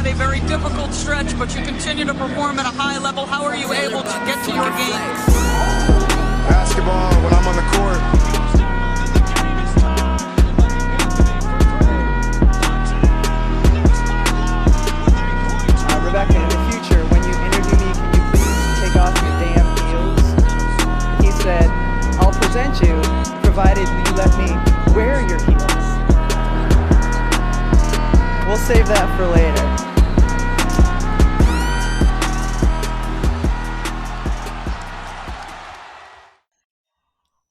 a very difficult stretch, but you continue to perform at a high level. How are you able to get to your game? Basketball when I'm on the court. Rebecca, in the future, when you interview me, can you please take off your damn heels? He said, I'll present you, provided you let me wear your heels. We'll save that for later.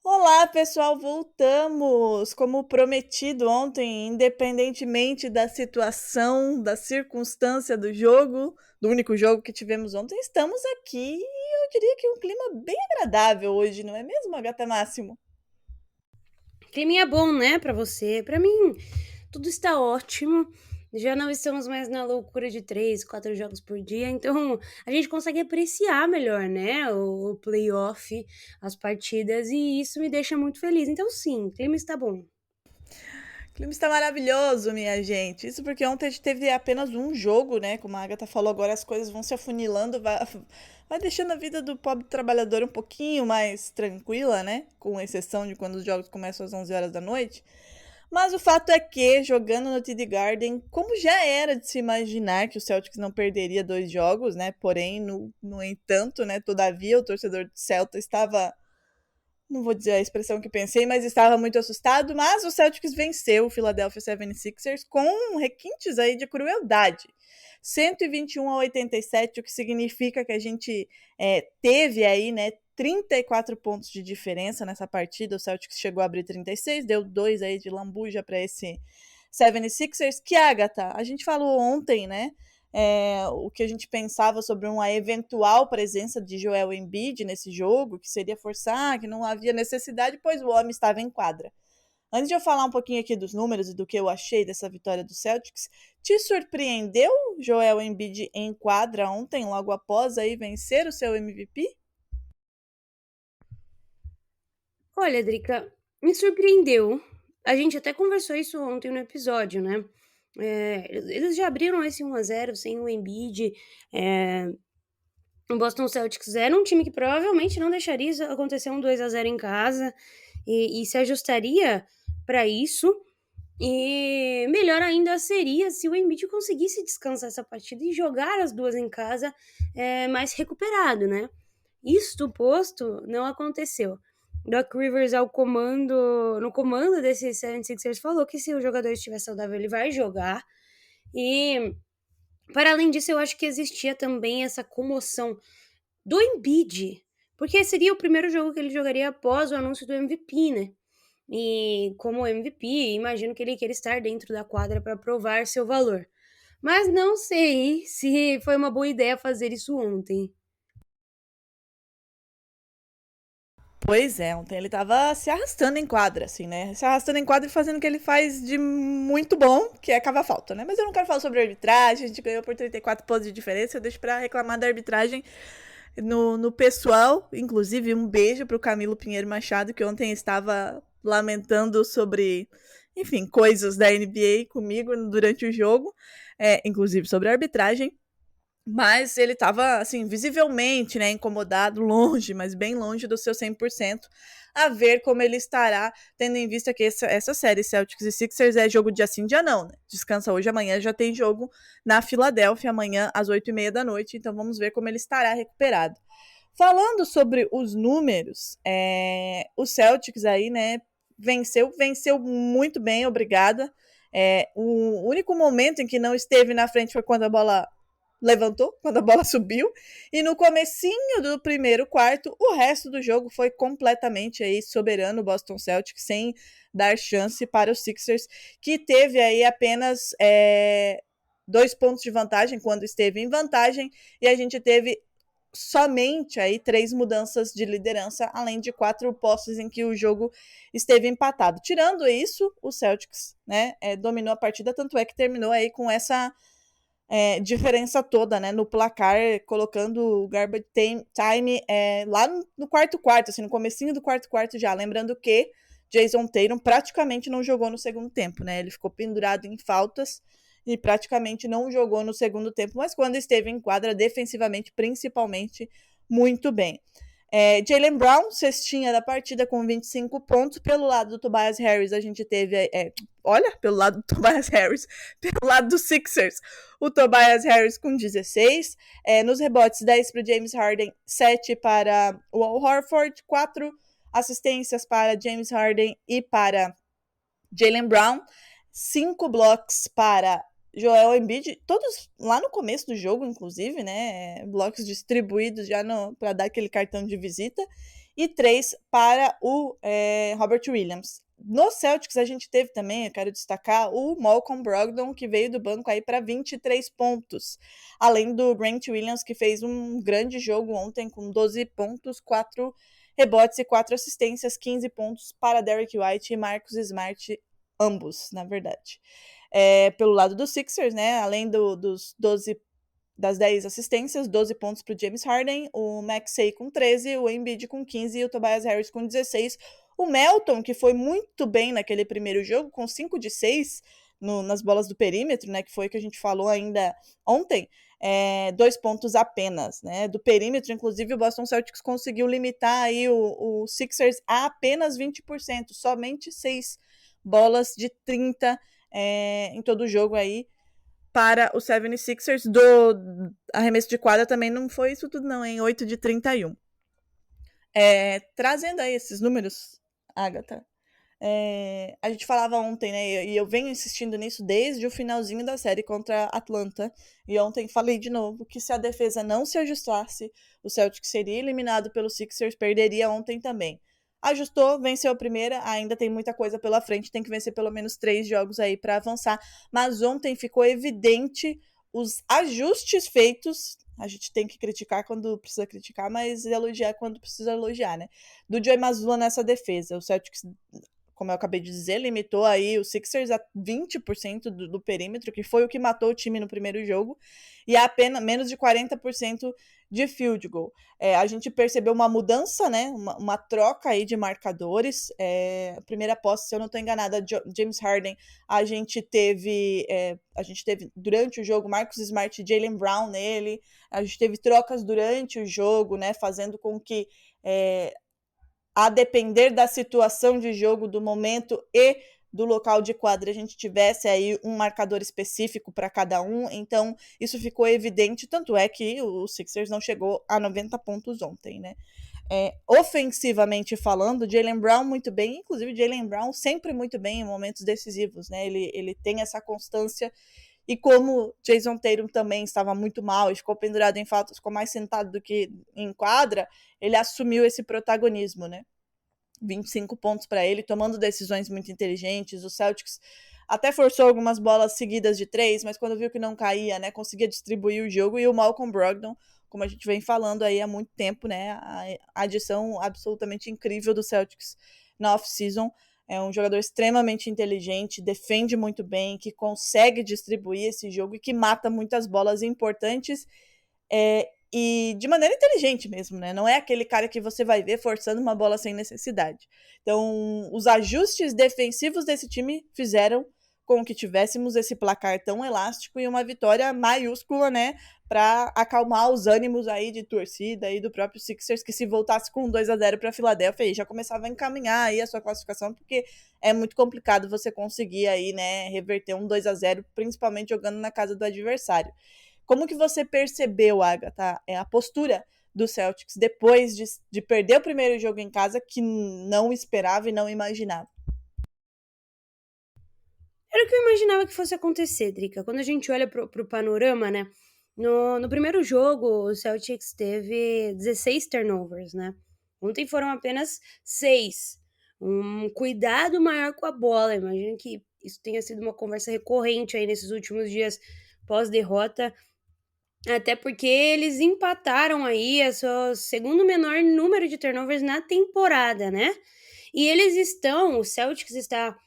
Olá, pessoal, voltamos! Como prometido ontem, independentemente da situação, da circunstância do jogo, do único jogo que tivemos ontem, estamos aqui e eu diria que um clima bem agradável hoje, não é mesmo, Agatha Máximo? Climinha bom, né, pra você. Pra mim, tudo está ótimo. Já não estamos mais na loucura de 3, 4 jogos por dia, então a gente consegue apreciar melhor, né, o playoff, as partidas, e isso me deixa muito feliz. Então sim, o clima está bom. O clima está maravilhoso, minha gente. Isso porque ontem a gente teve apenas um jogo, né? Como a Agatha falou, agora as coisas vão se afunilando, vai deixando a vida do pobre trabalhador um pouquinho mais tranquila, né? Com exceção de quando os jogos começam às 11 horas da noite. Mas o fato é que, jogando no TD Garden, como já era de se imaginar que o Celtics não perderia 2 jogos, né? Porém, no entanto, né? Todavia, o torcedor do Celta estava, não vou dizer a expressão que pensei, mas estava muito assustado. Mas o Celtics venceu o Philadelphia 76ers com requintes aí de crueldade. 121-87, o que significa que a gente teve aí, né? 34 pontos de diferença nessa partida, o Celtics chegou a abrir 36, deu 2 aí de lambuja para esse 76ers, que, Agatha, a gente falou ontem, né, o que a gente pensava sobre uma eventual presença de Joel Embiid nesse jogo, que seria forçar, que não havia necessidade, pois o homem estava em quadra. Antes de eu falar um pouquinho aqui dos números e do que eu achei dessa vitória do Celtics, te surpreendeu Joel Embiid em quadra ontem, logo após aí vencer o seu MVP? Olha, Drica, me surpreendeu. A gente até conversou isso ontem no episódio, né? Eles já abriram esse 1-0 sem o Embiid. O Boston Celtics era um time que provavelmente não deixaria isso acontecer um 2-0 em casa e se ajustaria para isso. E melhor ainda seria se o Embiid conseguisse descansar essa partida e jogar as duas em casa mais recuperado, né? Isto posto, não aconteceu. Doc Rivers no comando desse 76ers falou que se o jogador estiver saudável ele vai jogar. E para além disso, eu acho que existia também essa comoção do Embiid, porque seria o primeiro jogo que ele jogaria após o anúncio do MVP, né? E como MVP, imagino que ele queira estar dentro da quadra para provar seu valor. Mas não sei se foi uma boa ideia fazer isso ontem. Pois é, ontem ele tava se arrastando em quadra, assim, né? Se arrastando em quadra e fazendo o que ele faz de muito bom, que é cavar falta, né? Mas eu não quero falar sobre a arbitragem, a gente ganhou por 34 pontos de diferença, eu deixo pra reclamar da arbitragem no pessoal. Inclusive, um beijo pro Camilo Pinheiro Machado, que ontem estava lamentando sobre, enfim, coisas da NBA comigo durante o jogo, inclusive sobre a arbitragem. Mas ele estava, assim, visivelmente, né, incomodado, longe, mas bem longe do seu 100%, a ver como ele estará, tendo em vista que essa série Celtics e Sixers é jogo dia sim, dia não, né? Descansa hoje, amanhã já tem jogo na Filadélfia, amanhã às 8h30 da noite, então vamos ver como ele estará recuperado. Falando sobre os números, o Celtics aí, né, venceu muito bem, obrigada. O único momento em que não esteve na frente foi quando a bola levantou, quando a bola subiu, e no comecinho do primeiro quarto, o resto do jogo foi completamente aí soberano, o Boston Celtics, sem dar chance para os Sixers, que teve aí apenas 2 pontos de vantagem quando esteve em vantagem, e a gente teve somente aí 3 mudanças de liderança, além de 4 posses em que o jogo esteve empatado. Tirando isso, o Celtics, né, dominou a partida, tanto é que terminou aí com essa diferença toda, né, no placar, colocando o garbage time lá no quarto, assim, no comecinho do quarto já, lembrando que Jason Tatum praticamente não jogou no segundo tempo, né, ele ficou pendurado em faltas, e praticamente não jogou no segundo tempo, mas quando esteve em quadra, defensivamente, principalmente, muito bem. Jaylen Brown, cestinha da partida com 25 pontos. Pelo lado do Tobias Harris, a gente teve... pelo lado do Tobias Harris, pelo lado dos Sixers, o Tobias Harris com 16. Nos rebotes, 10 para o James Harden, 7 para o Al Horford, 4 assistências para James Harden e para Jaylen Brown, 5 blocos para Joel Embiid, todos lá no começo do jogo, inclusive, né? Blocos distribuídos já para dar aquele cartão de visita. E 3 para o Robert Williams. No Celtics, a gente teve também, eu quero destacar, o Malcolm Brogdon, que veio do banco aí para 23 pontos. Além do Grant Williams, que fez um grande jogo ontem com 12 pontos, 4 rebotes e 4 assistências, 15 pontos para Derrick White e Marcus Smart, ambos, na verdade. Pelo lado dos Sixers, né? Além das 10 assistências, 12 pontos para o James Harden, o Maxey com 13, o Embiid com 15 e o Tobias Harris com 16. O Melton, que foi muito bem naquele primeiro jogo, com 5 de 6 nas bolas do perímetro, né? Que foi o que a gente falou ainda ontem. 2 pontos apenas, né? Do perímetro, inclusive, o Boston Celtics conseguiu limitar aí o Sixers a apenas 20%, somente 6 bolas de 30 em todo o jogo aí para o 76ers. Do arremesso de quadra também não foi isso tudo não, em 8 de 31. Trazendo aí esses números, Agatha, a gente falava ontem, né, e eu venho insistindo nisso desde o finalzinho da série contra Atlanta, e ontem falei de novo que se a defesa não se ajustasse, o Celtics seria eliminado pelo Sixers, perderia ontem também. Ajustou, venceu a primeira, ainda tem muita coisa pela frente, tem que vencer pelo menos 3 jogos aí para avançar, mas ontem ficou evidente os ajustes feitos. A gente tem que criticar quando precisa criticar, mas elogiar quando precisa elogiar, né? Do Joe Mazzulla nessa defesa. O Celtics, como eu acabei de dizer, limitou aí o Sixers a 20% do perímetro, que foi o que matou o time no primeiro jogo, e a apenas menos de 40% de field goal. A gente percebeu uma mudança, né? Uma troca aí de marcadores. A primeira posse, se eu não estou enganada, James Harden, a gente teve durante o jogo Marcus Smart e Jaylen Brown nele. A gente teve trocas durante o jogo, né? Fazendo com que a depender da situação de jogo, do momento e do local de quadra, a gente tivesse aí um marcador específico para cada um, então isso ficou evidente, tanto é que o Sixers não chegou a 90 pontos ontem, né? Ofensivamente falando, Jaylen Brown muito bem, inclusive Jaylen Brown sempre muito bem em momentos decisivos, né? Ele tem essa constância, e como Jason Tatum também estava muito mal e ficou pendurado em faltas, ficou mais sentado do que em quadra, ele assumiu esse protagonismo, né? 25 pontos para ele, tomando decisões muito inteligentes. O Celtics até forçou algumas bolas seguidas de 3, mas quando viu que não caía, né, conseguia distribuir o jogo. E o Malcolm Brogdon, como a gente vem falando aí há muito tempo, né, a adição absolutamente incrível do Celtics na off-season. É um jogador extremamente inteligente, defende muito bem, que consegue distribuir esse jogo e que mata muitas bolas importantes e de maneira inteligente mesmo, né? Não é aquele cara que você vai ver forçando uma bola sem necessidade. Então, os ajustes defensivos desse time fizeram com que tivéssemos esse placar tão elástico e uma vitória maiúscula, né? Para acalmar os ânimos aí de torcida e do próprio Sixers, que se voltasse com 2-0 para a Filadélfia, aí já começava a encaminhar aí a sua classificação, porque é muito complicado você conseguir aí, né, reverter um 2-0, principalmente jogando na casa do adversário. Como que você percebeu, Agatha, a postura do Celtics depois de perder o primeiro jogo em casa, que não esperava e não imaginava? Era o que eu imaginava que fosse acontecer, Drica. Quando a gente olha pro panorama, né? No primeiro jogo, o Celtics teve 16 turnovers, né? Ontem foram apenas 6. Um cuidado maior com a bola. Imagino que isso tenha sido uma conversa recorrente aí nesses últimos dias pós-derrota. Até porque eles empataram aí o seu segundo menor número de turnovers na temporada, né? E o Celtics está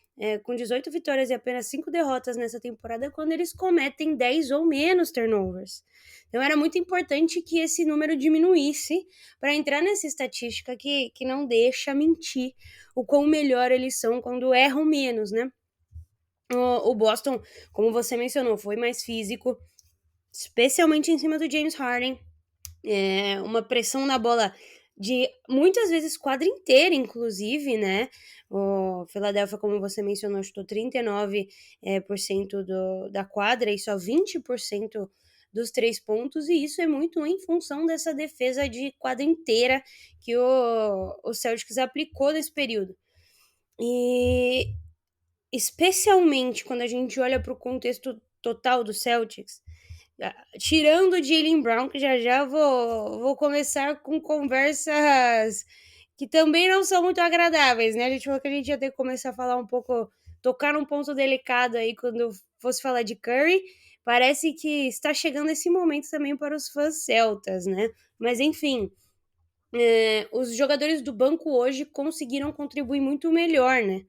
com 18 vitórias e apenas 5 derrotas nessa temporada quando eles cometem 10 ou menos turnovers. Então era muito importante que esse número diminuísse para entrar nessa estatística que não deixa mentir o quão melhor eles são quando erram menos, né? O Boston, como você mencionou, foi mais físico, especialmente em cima do James Harden. Uma pressão na bola de muitas vezes quadra inteira, inclusive, né? O Philadelphia, como você mencionou, chutou 39% da quadra e só 20% dos 3 pontos, e isso é muito em função dessa defesa de quadra inteira que o Celtics aplicou nesse período. E especialmente quando a gente olha para o contexto total do Celtics, tirando o Jaylen Brown, que já vou começar com conversas que também não são muito agradáveis, né? A gente falou que a gente ia ter que começar a falar um pouco, tocar num ponto delicado aí quando fosse falar de Curry. Parece que está chegando esse momento também para os fãs celtas, né? Mas enfim, os jogadores do banco hoje conseguiram contribuir muito melhor, né?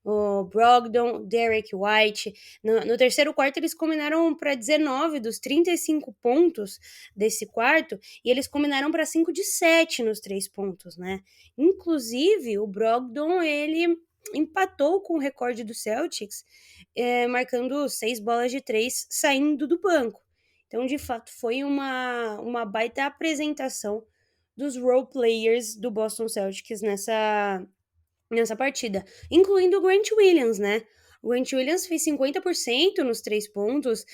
O Brogdon, Derek White. No terceiro quarto, eles combinaram para 19 dos 35 pontos desse quarto, e eles combinaram para 5 de 7 nos 3 pontos, né? Inclusive, o Brogdon, ele empatou com o recorde do Celtics, marcando 6 bolas de 3 saindo do banco. Então, de fato, foi uma baita apresentação dos role players do Boston Celtics nessa partida, incluindo o Grant Williams, né? O Grant Williams fez 50% nos 3 pontos,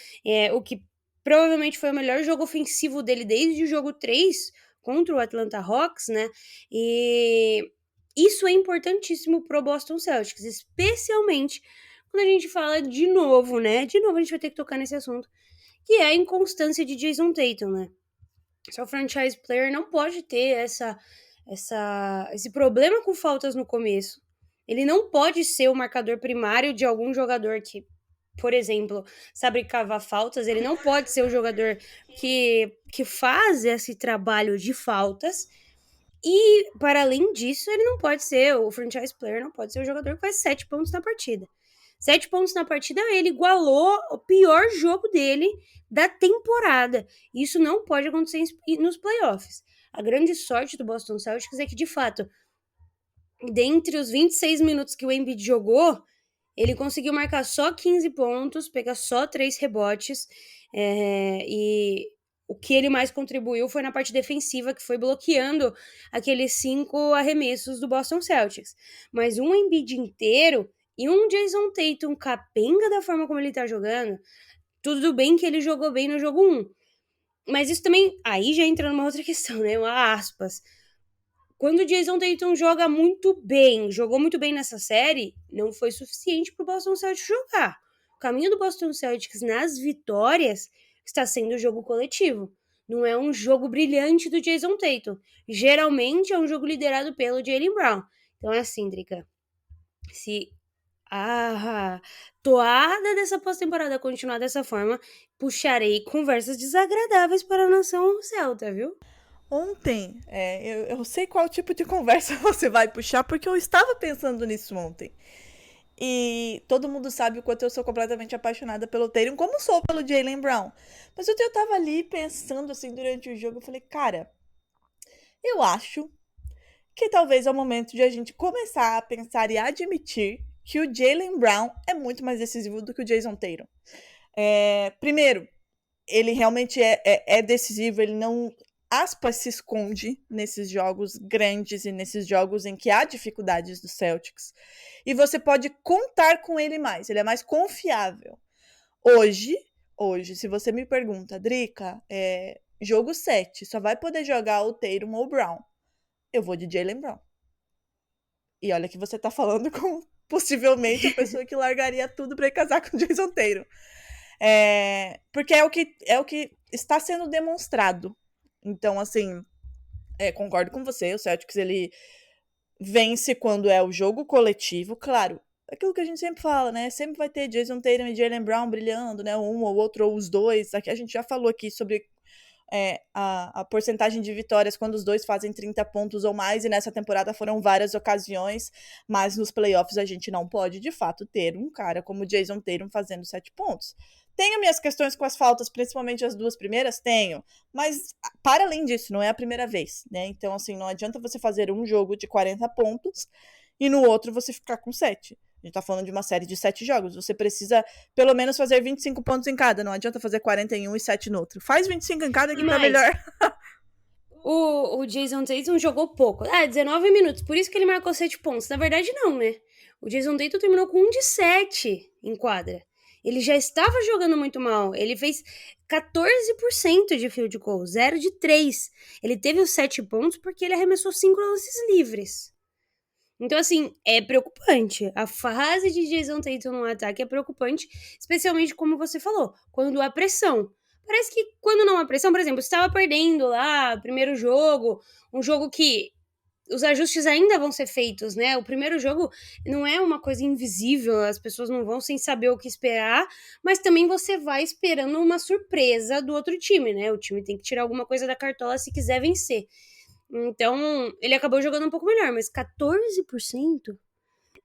o que provavelmente foi o melhor jogo ofensivo dele desde o jogo 3 contra o Atlanta Hawks, né? E isso é importantíssimo pro Boston Celtics, especialmente quando a gente fala de novo, né? De novo a gente vai ter que tocar nesse assunto, que é a inconstância de Jason Tatum, né? Seu franchise player não pode ter esse problema com faltas no começo. Ele não pode ser o marcador primário de algum jogador que, por exemplo, sabe cavar faltas. Ele não pode ser o jogador que faz esse trabalho de faltas. E, para além disso, ele não pode ser, o franchise player não pode ser o jogador que faz 7 pontos na partida. 7 pontos na partida, ele igualou o pior jogo dele da temporada. Isso não pode acontecer nos playoffs. A grande sorte do Boston Celtics é que, de fato, dentre os 26 minutos que o Embiid jogou, ele conseguiu marcar só 15 pontos, pegar só 3 rebotes, e o que ele mais contribuiu foi na parte defensiva, que foi bloqueando aqueles 5 arremessos do Boston Celtics. Mas um Embiid inteiro e um Jason Tatum capenga da forma como ele tá jogando, tudo bem que ele jogou bem no jogo 1. Mas isso também, aí já entra numa outra questão, né? Uma aspas. Quando o Jason Tatum joga muito bem, jogou muito bem nessa série, não foi suficiente pro Boston Celtics jogar. O caminho do Boston Celtics nas vitórias está sendo o jogo coletivo. Não é um jogo brilhante do Jason Tatum. Geralmente é um jogo liderado pelo Jaylen Brown. Então é assim, Drica. Se a toada dessa pós-temporada continuar dessa forma, puxarei conversas desagradáveis para a nação celta, viu? Ontem, eu sei qual tipo de conversa você vai puxar, porque eu estava pensando nisso ontem. E todo mundo sabe o quanto eu sou completamente apaixonada pelo Tatum, como sou pelo Jaylen Brown. Mas ontem eu tava ali pensando, assim, durante o jogo, eu falei, cara, eu acho que talvez é o momento de a gente começar a pensar e admitir que o Jaylen Brown é muito mais decisivo do que o Jason Tatum. Primeiro, ele realmente é decisivo, ele não, aspas, se esconde nesses jogos grandes e nesses jogos em que há dificuldades do Celtics. E você pode contar com ele mais, ele é mais confiável. Hoje, se você me pergunta, Drica, jogo 7, só vai poder jogar o Tatum ou o Brown, eu vou de Jaylen Brown. E olha que você tá falando com possivelmente a pessoa que largaria tudo pra ir casar com o Jason Tatum. Porque é o que está sendo demonstrado. Então, assim, concordo com você, o Celtics, ele vence quando é o jogo coletivo, claro, aquilo que a gente sempre fala, né, sempre vai ter Jason Tatum e Jaylen Brown brilhando, né, um ou outro, ou os dois, aqui a gente já falou aqui sobre a porcentagem de vitórias quando os dois fazem 30 pontos ou mais, e nessa temporada foram várias ocasiões, mas nos playoffs a gente não pode, de fato, ter um cara como o Jason Tatum fazendo 7 pontos. Tenho minhas questões com as faltas, principalmente as 2 primeiras, tenho, mas para além disso, não é a primeira vez, né, então assim, não adianta você fazer um jogo de 40 pontos e no outro você ficar com 7. A gente tá falando de uma série de 7 jogos. Você precisa, pelo menos, fazer 25 pontos em cada. Não adianta fazer 41 e 7 no outro. Faz 25 em cada que tá melhor. O Jason Tatum jogou pouco. 19 minutos. Por isso que ele marcou 7 pontos. Na verdade, não, né? O Jason Tatum terminou com 1 de 7 em quadra. Ele já estava jogando muito mal. Ele fez 14% de field goal, 0 de 3. Ele teve os 7 pontos porque ele arremessou 5 lances livres. Então, assim, é preocupante. A fase de Jason Tatum no ataque é preocupante, especialmente como você falou, quando há pressão. Parece que quando não há pressão, por exemplo, você estava perdendo lá, primeiro jogo, um jogo que os ajustes ainda vão ser feitos, né? O primeiro jogo não é uma coisa invisível, as pessoas não vão sem saber o que esperar, mas também você vai esperando uma surpresa do outro time, né? O time tem que tirar alguma coisa da cartola se quiser vencer. Então, ele acabou jogando um pouco melhor, mas 14%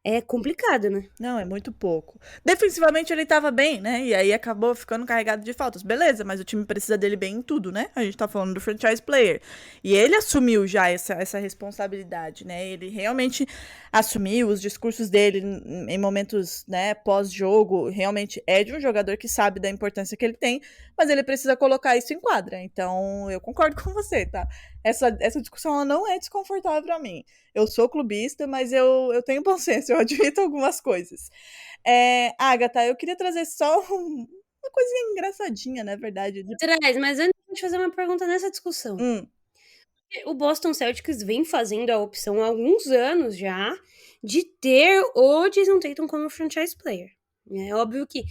é complicado, né? Não, é muito pouco. Defensivamente ele tava bem, né? E aí acabou ficando carregado de faltas. Beleza, mas o time precisa dele bem em tudo, né? A gente tá falando do franchise player. E ele assumiu já essa responsabilidade, né? Ele realmente assumiu os discursos dele em momentos, né, pós-jogo. Realmente é de um jogador que sabe da importância que ele tem, mas ele precisa colocar isso em quadra. Então, eu concordo com você, tá? Essa discussão ela não é desconfortável pra mim. Eu sou clubista, mas eu tenho bom senso, eu admito algumas coisas. Agatha, eu queria trazer só uma coisinha engraçadinha, na verdade. Traz, mas antes de fazer uma pergunta nessa discussão. O Boston Celtics vem fazendo a opção há alguns anos já de ter o Jason Tatum como franchise player. É óbvio que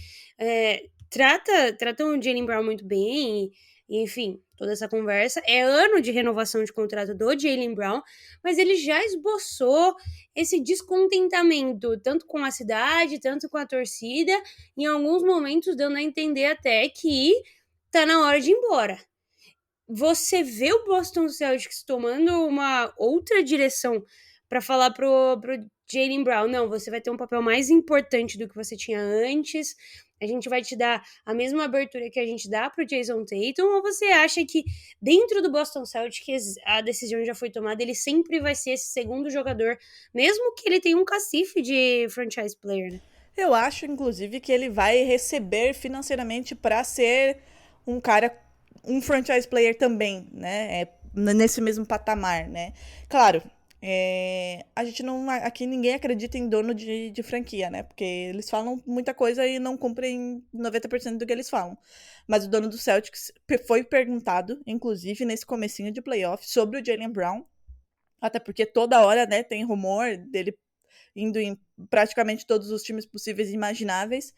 tratam o Jaylen Brown muito bem, e, enfim, toda essa conversa. É ano de renovação de contrato do Jaylen Brown, mas ele já esboçou esse descontentamento, tanto com a cidade, tanto com a torcida, em alguns momentos dando a entender até que tá na hora de ir embora. Você vê o Boston Celtics tomando uma outra direção para falar pro Jaylen Brown, não, você vai ter um papel mais importante do que você tinha antes, a gente vai te dar a mesma abertura que a gente dá pro Jason Tatum, ou você acha que dentro do Boston Celtics a decisão já foi tomada, ele sempre vai ser esse segundo jogador, mesmo que ele tenha um cacife de franchise player, né? Eu acho, inclusive, que ele vai receber financeiramente para ser um cara, um franchise player também, né? Nesse mesmo patamar, né? Claro, a gente não. Aqui ninguém acredita em dono de franquia, né? Porque eles falam muita coisa e não cumprem 90% do que eles falam. Mas o dono do Celtics foi perguntado, inclusive nesse comecinho de playoff, sobre o Jaylen Brown. Até porque toda hora, né, tem rumor dele indo em praticamente todos os times possíveis e imagináveis.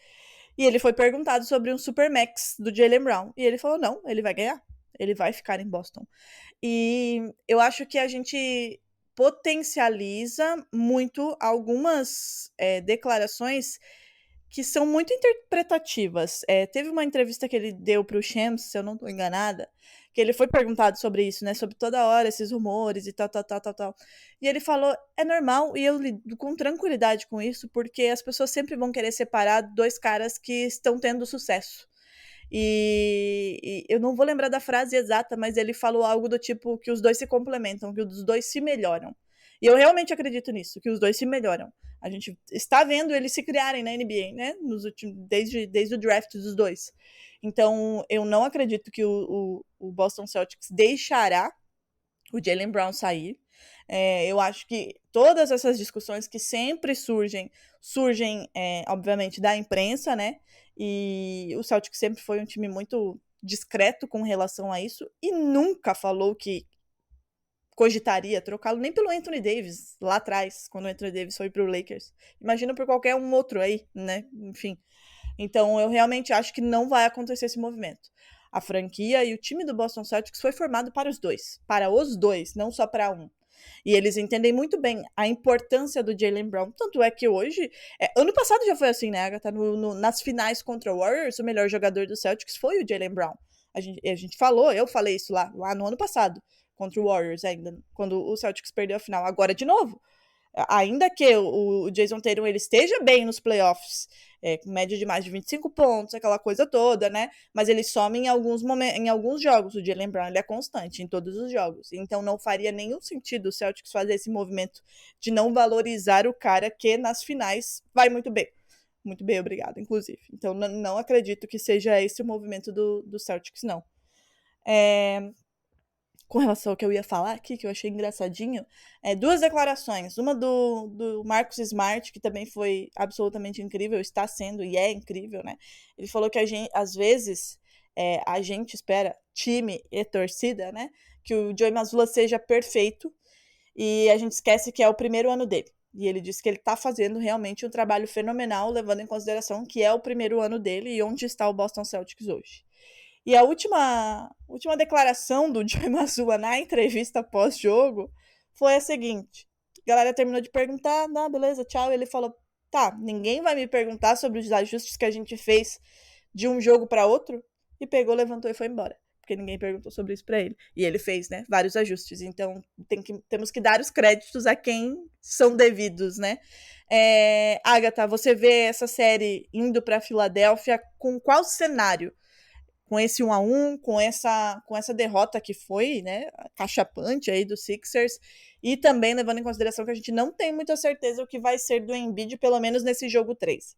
E ele foi perguntado sobre um Supermax do Jaylen Brown. E ele falou, não, ele vai ganhar. Ele vai ficar em Boston. E eu acho que a gente potencializa muito algumas declarações que são muito interpretativas. Teve uma entrevista que ele deu para o Shams, se eu não estou enganada, que ele foi perguntado sobre isso, né? Sobre toda hora esses rumores e tal. E ele falou, é normal, e eu lido com tranquilidade com isso, porque as pessoas sempre vão querer separar dois caras que estão tendo sucesso. E eu não vou lembrar da frase exata, mas ele falou algo do tipo que os dois se complementam, que os dois se melhoram. E eu realmente acredito nisso, que os dois se melhoram. A gente está vendo eles se criarem na NBA, né? Desde o draft dos dois. Então, eu não acredito que o Boston Celtics deixará o Jaylen Brown sair. Eu acho que todas essas discussões que sempre surgem, obviamente, da imprensa, né? E o Celtics sempre foi um time muito discreto com relação a isso e nunca falou que cogitaria trocá-lo nem pelo Anthony Davis lá atrás, quando o Anthony Davis foi pro Lakers. Imagina por qualquer um outro aí, né? Enfim. Então, eu realmente acho que não vai acontecer esse movimento. A franquia e o time do Boston Celtics foi formado para os dois, não só para um. E eles entendem muito bem a importância do Jaylen Brown. Tanto é que hoje... ano passado já foi assim, né, Agatha? Nas finais contra o Warriors, o melhor jogador do Celtics foi o Jaylen Brown. A gente falou, eu falei isso lá no ano passado, contra o Warriors ainda, quando o Celtics perdeu a final. Agora, de novo, ainda que o Jason Tatum ele esteja bem nos playoffs, com média de mais de 25 pontos, aquela coisa toda, né? Mas ele some em alguns jogos. O Jaylen Brown ele é constante em todos os jogos. Então não faria nenhum sentido o Celtics fazer esse movimento de não valorizar o cara que nas finais vai muito bem. Muito bem, obrigado, inclusive. Então não acredito que seja esse o movimento do Celtics, não. Com relação ao que eu ia falar aqui, que eu achei engraçadinho, duas declarações. Uma do Marcus Smart, que também foi absolutamente incrível, está sendo e é incrível, né? Ele falou que às vezes a gente espera, time e torcida, né? Que o Joey Mazzulla seja perfeito e a gente esquece que é o primeiro ano dele. E ele disse que ele está fazendo realmente um trabalho fenomenal, levando em consideração que é o primeiro ano dele e onde está o Boston Celtics hoje. E a última declaração do Joey Mazzulla na entrevista pós-jogo foi a seguinte. A galera terminou de perguntar, não, beleza, tchau. E ele falou, tá, ninguém vai me perguntar sobre os ajustes que a gente fez de um jogo para outro. E pegou, levantou e foi embora. Porque ninguém perguntou sobre isso para ele. E ele fez, né, vários ajustes. Então, temos que dar os créditos a quem são devidos, né? Agatha, você vê essa série indo para Filadélfia com qual cenário? Com esse 1-1, com essa derrota que foi, né, cachapante aí do Sixers, e também levando em consideração que a gente não tem muita certeza o que vai ser do Embiid, pelo menos nesse jogo 3.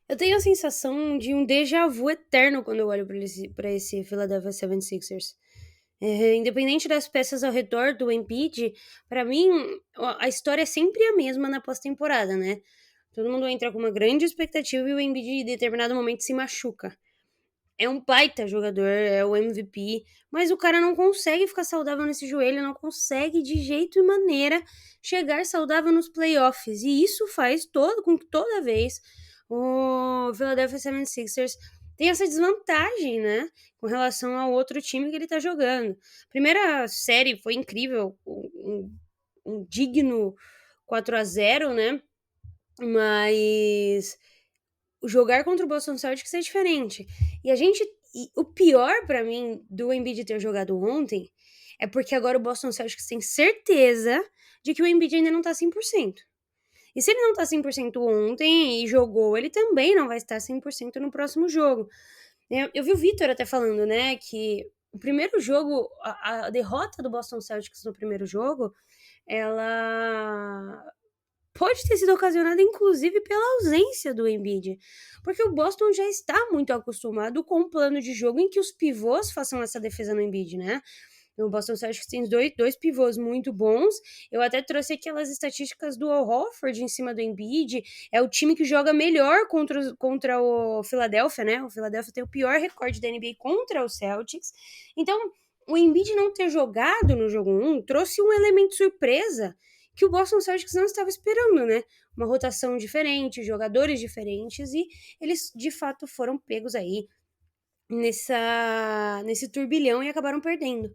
Eu tenho a sensação de um déjà vu eterno quando eu olho para esse Philadelphia 76ers. Independente das peças ao redor do Embiid, para mim, a história é sempre a mesma na pós-temporada, né? Todo mundo entra com uma grande expectativa e o Embiid em determinado momento se machuca. É um baita jogador, é o MVP, mas o cara não consegue ficar saudável nesse joelho, não consegue de jeito e maneira chegar saudável nos playoffs. E isso faz com que toda vez o Philadelphia 76ers tem essa desvantagem, né? Com relação ao outro time que ele tá jogando. Primeira série foi incrível, um digno 4-0, né? Mas jogar contra o Boston Celtics é diferente. E o pior pra mim do Embiid ter jogado ontem é porque agora o Boston Celtics tem certeza de que o Embiid ainda não tá 100%. E se ele não tá 100% ontem e jogou, ele também não vai estar 100% no próximo jogo. Eu vi o Vitor até falando, né, que o primeiro jogo, a derrota do Boston Celtics no primeiro jogo, ela pode ter sido ocasionada, inclusive, pela ausência do Embiid. Porque o Boston já está muito acostumado com um plano de jogo em que os pivôs façam essa defesa no Embiid, né? O Boston Celtics tem dois pivôs muito bons. Eu até trouxe aquelas estatísticas do Al Horford em cima do Embiid. É o time que joga melhor contra o Philadelphia, né? O Philadelphia tem o pior recorde da NBA contra o Celtics. Então, o Embiid não ter jogado no jogo 1 trouxe um elemento surpresa que o Boston Celtics não estava esperando, né? Uma rotação diferente, jogadores diferentes, e eles, de fato, foram pegos aí nesse turbilhão e acabaram perdendo.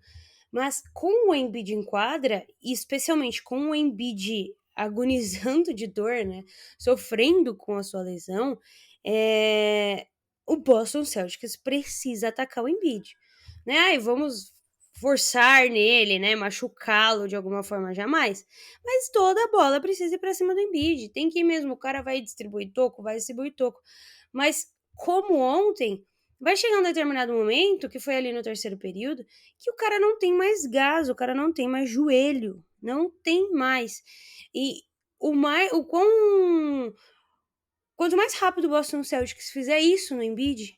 Mas com o Embiid em quadra, e especialmente com o Embiid agonizando de dor, né? Sofrendo com a sua lesão, o Boston Celtics precisa atacar o Embiid. Né? Vamos forçar nele, né? Machucá-lo de alguma forma, jamais. Mas toda a bola precisa ir pra cima do Embiid. Tem que ir mesmo, o cara vai distribuir toco. Mas como ontem, vai chegar um determinado momento, que foi ali no terceiro período, que o cara não tem mais gás, o cara não tem mais joelho, não tem mais. E quanto mais rápido o Boston Celtics fizer isso no Embiid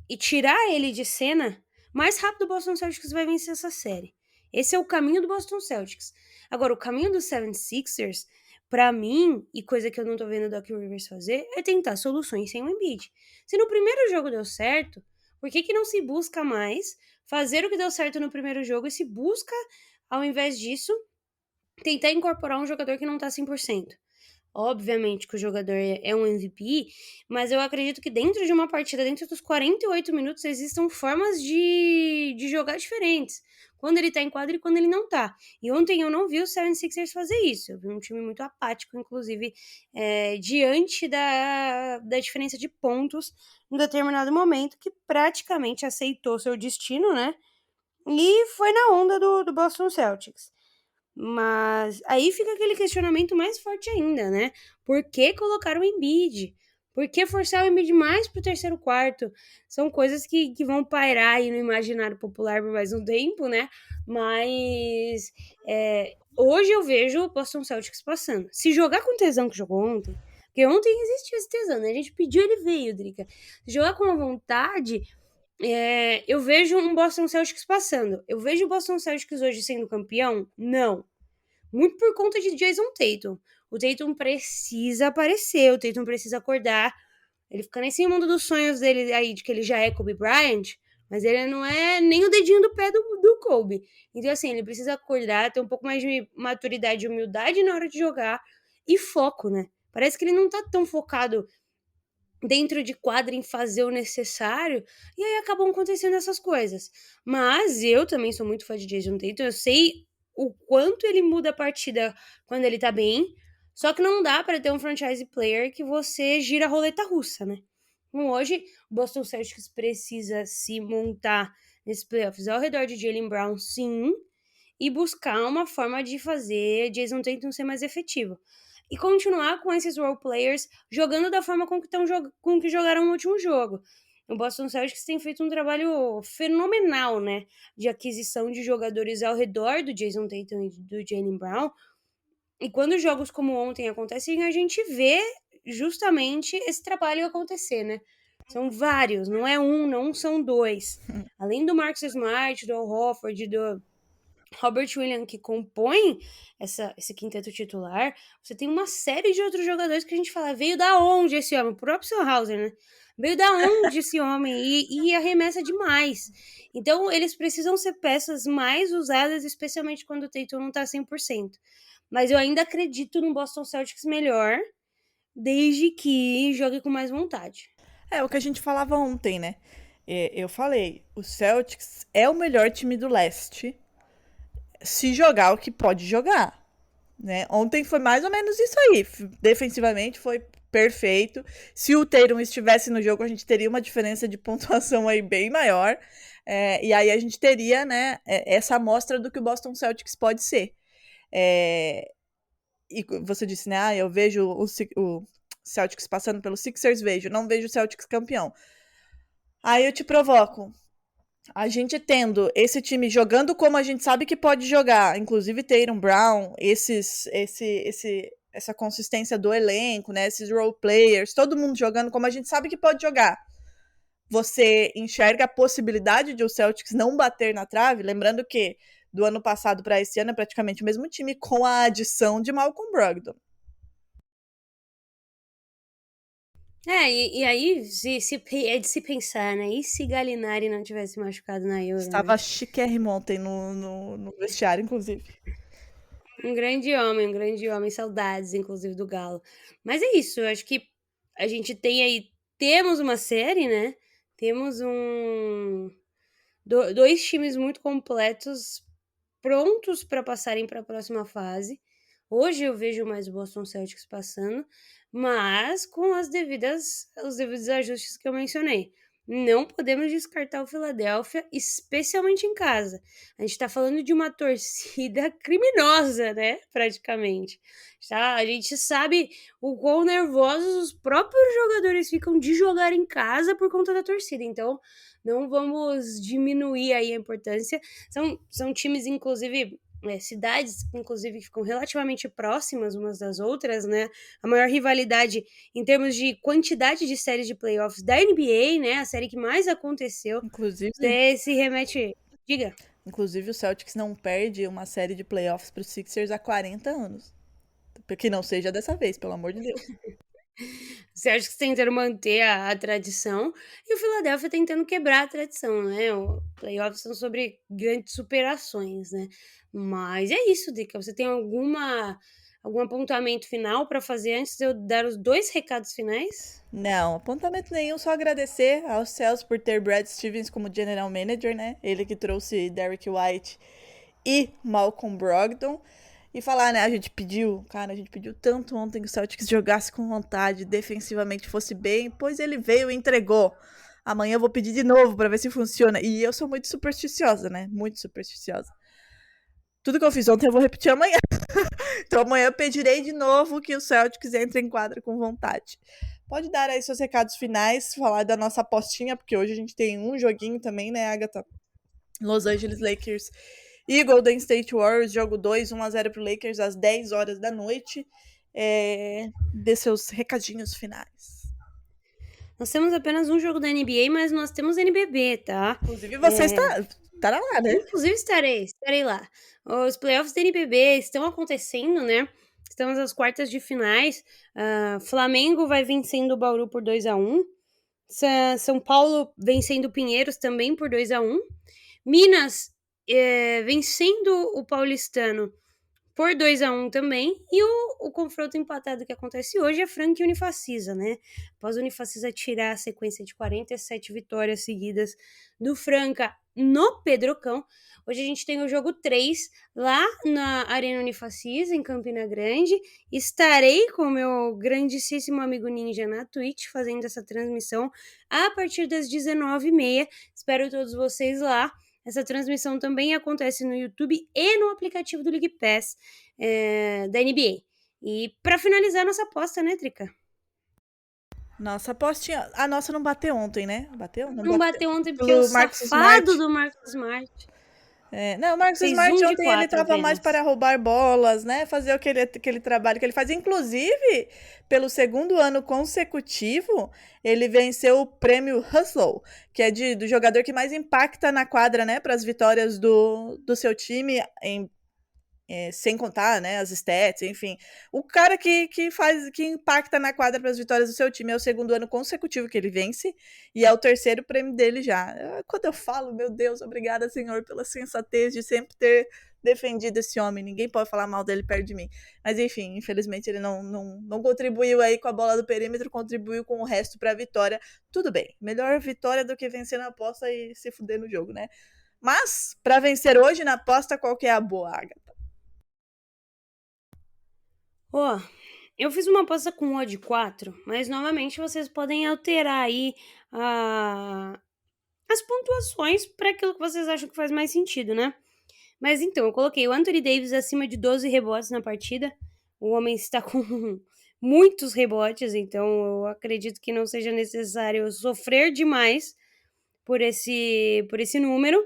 e tirar ele de cena, mais rápido o Boston Celtics vai vencer essa série. Esse é o caminho do Boston Celtics. Agora, o caminho dos 76ers, pra mim, e coisa que eu não tô vendo o Doc Rivers fazer, é tentar soluções sem o Embiid. Se no primeiro jogo deu certo, por que não se busca mais fazer o que deu certo no primeiro jogo e se busca, ao invés disso, tentar incorporar um jogador que não tá 100%? Obviamente que o jogador é um MVP, mas eu acredito que dentro de uma partida, dentro dos 48 minutos, existam formas de jogar diferentes. Quando ele tá em quadra e quando ele não tá. E ontem eu não vi o 76ers fazer isso. Eu vi um time muito apático, inclusive, diante da diferença de pontos em determinado momento, que praticamente aceitou seu destino, né? E foi na onda do Boston Celtics. Mas aí fica aquele questionamento mais forte ainda, né? Por que colocar o Embiid? Por que forçar o Embiid mais pro terceiro quarto? São coisas que vão pairar aí no imaginário popular por mais um tempo, né? Mas hoje eu vejo o Boston Celtics passando. Se jogar com o tesão que jogou ontem, porque ontem existiu esse tesão, né? A gente pediu, ele veio, Drica. Se jogar com a vontade, eu vejo um Boston Celtics passando. Eu vejo o Boston Celtics hoje sendo campeão? Não. Muito por conta de Jason Tatum. O Tatum precisa aparecer, o Tatum precisa acordar. Ele fica nesse mundo dos sonhos dele aí, de que ele já é Kobe Bryant, mas ele não é nem o dedinho do pé do Kobe. Então, assim, ele precisa acordar, ter um pouco mais de maturidade e humildade na hora de jogar e foco, né? Parece que ele não tá tão focado dentro de quadra em fazer o necessário, e aí acabam acontecendo essas coisas. Mas eu também sou muito fã de Jason Tatum, eu sei o quanto ele muda a partida quando ele tá bem, só que não dá pra ter um franchise player que você gira a roleta russa, né? Então hoje, o Boston Celtics precisa se montar nesses playoffs ao redor de Jaylen Brown, sim, e buscar uma forma de fazer Jason Tatum ser mais efetivo. E continuar com esses role players jogando da forma com que jogaram no último jogo. O Boston Celtics tem feito um trabalho fenomenal, né? De aquisição de jogadores ao redor do Jason Tatum e do Jaylen Brown. E quando jogos como ontem acontecem, a gente vê justamente esse trabalho acontecer, né? São vários, não é um, não são dois. Além do Marcus Smart, do Al Horford, do Robert Williams, que compõe esse quinteto titular, você tem uma série de outros jogadores que a gente fala, veio da onde esse homem? O próprio Sennhauser, né? Veio da onde esse homem? E arremessa demais. Então, eles precisam ser peças mais usadas, especialmente quando o Tatum não tá 100%. Mas eu ainda acredito no Boston Celtics melhor, desde que jogue com mais vontade. É o que a gente falava ontem, né? Eu falei, o Celtics é o melhor time do leste se jogar o que pode jogar, né? Ontem foi mais ou menos isso aí. Defensivamente foi perfeito. Se o Tatum estivesse no jogo, a gente teria uma diferença de pontuação aí bem maior. E aí a gente teria, né, essa amostra do que o Boston Celtics pode ser. E você disse, né, eu vejo o Celtics passando pelo Sixers, não vejo o Celtics campeão. Aí eu te provoco. A gente tendo esse time jogando como a gente sabe que pode jogar, inclusive Tatum Brown, essa consistência do elenco, né, esses role players, todo mundo jogando como a gente sabe que pode jogar. Você enxerga a possibilidade de o Celtics não bater na trave? Lembrando que do ano passado para esse ano é praticamente o mesmo time com a adição de Malcolm Brogdon. E aí é de se pensar, né? E se Gallinari não tivesse machucado na Euro? Estava chiquérrimo ontem no vestiário, inclusive. Um grande homem, saudades, inclusive, do Galo. Mas é isso, eu acho que a gente temos uma série, né? Temos dois times muito completos, prontos para passarem para a próxima fase. Hoje eu vejo mais o Boston Celtics passando, mas com os devidos ajustes que eu mencionei. Não podemos descartar o Philadelphia, especialmente em casa. A gente tá falando de uma torcida criminosa, né? Praticamente. A gente sabe o quão nervosos os próprios jogadores ficam de jogar em casa por conta da torcida. Então, não vamos diminuir aí a importância. São times, inclusive, cidades, inclusive, que ficam relativamente próximas umas das outras, né? A maior rivalidade em termos de quantidade de séries de playoffs da NBA, né? A série que mais aconteceu. Inclusive, Se remete... Diga. Inclusive, o Celtics não perde uma série de playoffs para os Sixers há 40 anos. Que não seja dessa vez, pelo amor de Deus. O Celtics tentando manter a tradição e o Philadelphia tentando quebrar a tradição, né? O playoffs são sobre grandes superações, né? Mas é isso, Dica. Você tem algum apontamento final para fazer antes de eu dar os 2 recados finais? Não, apontamento nenhum, só agradecer aos céus por ter Brad Stevens como general manager, né? Ele que trouxe Derrick White e Malcolm Brogdon. E falar, né, a gente pediu tanto ontem que o Celtics jogasse com vontade, defensivamente fosse bem, pois ele veio e entregou. Amanhã eu vou pedir de novo pra ver se funciona. E eu sou muito supersticiosa, né? Muito supersticiosa. Tudo que eu fiz ontem eu vou repetir amanhã. Então amanhã eu pedirei de novo que o Celtics entre em quadra com vontade. Pode dar aí seus recados finais, falar da nossa apostinha, porque hoje a gente tem um joguinho também, né, Agatha? Los Angeles Lakers e Golden State Warriors, jogo 2, 1-0 pro Lakers às 10 horas da noite. Dê seus recadinhos finais. Nós temos apenas um jogo da NBA, mas nós temos NBB, tá? Inclusive, você estará lá, né? Inclusive, estarei lá. Os playoffs da NBB estão acontecendo, né? Estamos às quartas de finais. Flamengo vai vencendo o Bauru por 2-1. São Paulo vencendo o Pinheiros também por 2-1. Minas vencendo o Paulistano por 2-1 também. E o confronto empatado que acontece hoje é Franca e Unifacisa, né? Após a Unifacisa tirar a sequência de 47 vitórias seguidas do Franca no Pedrocão, hoje a gente tem o jogo 3 lá na Arena Unifacisa, em Campina Grande. Estarei com o meu grandíssimo amigo Ninja na Twitch, fazendo essa transmissão a partir das 19h30. Espero todos vocês lá. Essa transmissão também acontece no YouTube e no aplicativo do League Pass da NBA. E para finalizar nossa aposta, né, Trica? Nossa apostinha. A nossa não bateu ontem, né? Bateu? Não bateu ontem porque Pelo o Marcus safado Smart. do Marcus Smart. Não, o Marcos Fez Smart 1 de ontem ele 4 tava mais apenas. para roubar bolas, né? Fazer aquele trabalho que ele faz. Inclusive, pelo segundo ano consecutivo, ele venceu o prêmio Hustle, que é do jogador que mais impacta na quadra, né? Para as vitórias do seu time, sem contar, né, as stats, enfim. O cara que impacta na quadra para as vitórias do seu time é o segundo ano consecutivo que ele vence e é o terceiro prêmio dele já. Quando eu falo, meu Deus, obrigada, Senhor, pela sensatez de sempre ter defendido esse homem. Ninguém pode falar mal dele perto de mim. Mas enfim, infelizmente ele não contribuiu aí com a bola do perímetro, contribuiu com o resto para a vitória. Tudo bem, melhor vitória do que vencer na aposta e se fuder no jogo, né? Mas, para vencer hoje na aposta, qual que é a boa, Agatha? Eu fiz uma aposta com odd 4, mas novamente vocês podem alterar aí as pontuações para aquilo que vocês acham que faz mais sentido, né? Mas então, eu coloquei o Anthony Davis acima de 12 rebotes na partida. O homem está com muitos rebotes, então eu acredito que não seja necessário sofrer demais por esse número.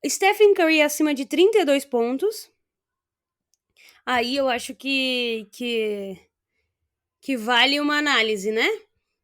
Stephen Curry acima de 32 pontos. Aí eu acho que vale uma análise, né?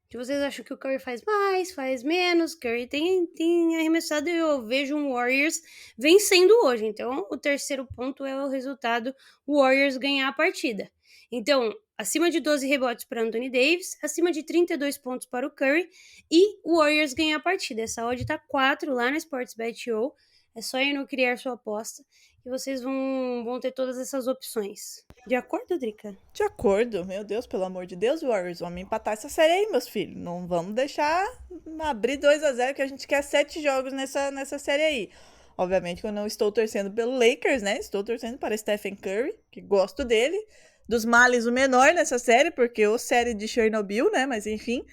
Se vocês acham que o Curry faz mais, faz menos, Curry tem arremessado e eu vejo um Warriors vencendo hoje. Então, o terceiro ponto é o resultado, o Warriors ganhar a partida. Então, acima de 12 rebotes para Anthony Davis, acima de 32 pontos para o Curry e o Warriors ganhar a partida. Essa odd tá 4 lá na Sportsbet.io. É só ir no criar sua aposta e vocês vão ter todas essas opções. De acordo, Drica? De acordo, meu Deus, pelo amor de Deus, Warriors, vamos empatar essa série aí, meus filhos. Não vamos deixar abrir 2-0, que a gente quer 7 jogos nessa série aí. Obviamente que eu não estou torcendo pelo Lakers, né? Estou torcendo para Stephen Curry, que gosto dele. Dos males, o menor nessa série, porque o série de Chernobyl, né? Mas enfim.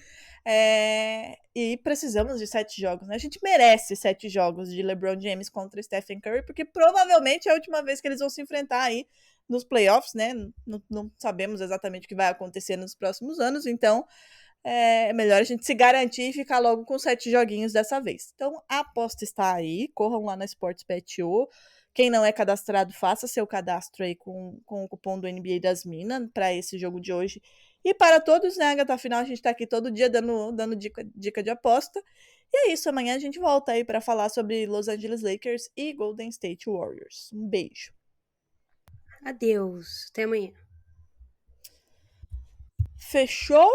E precisamos de 7 jogos, né? A gente merece 7 jogos de LeBron James contra Stephen Curry, porque provavelmente é a última vez que eles vão se enfrentar aí nos playoffs, né? Não sabemos exatamente o que vai acontecer nos próximos anos, então é melhor a gente se garantir e ficar logo com 7 joguinhos dessa vez. Então a aposta está aí, corram lá na Sportsbet.io. Quem não é cadastrado, faça seu cadastro aí com o cupom do NBA das Minas para esse jogo de hoje. E para todos, né, Agatha? Afinal, a gente tá aqui todo dia dando dica de aposta. E é isso, amanhã a gente volta aí para falar sobre Los Angeles Lakers e Golden State Warriors. Um beijo. Adeus. Até amanhã. Fechou?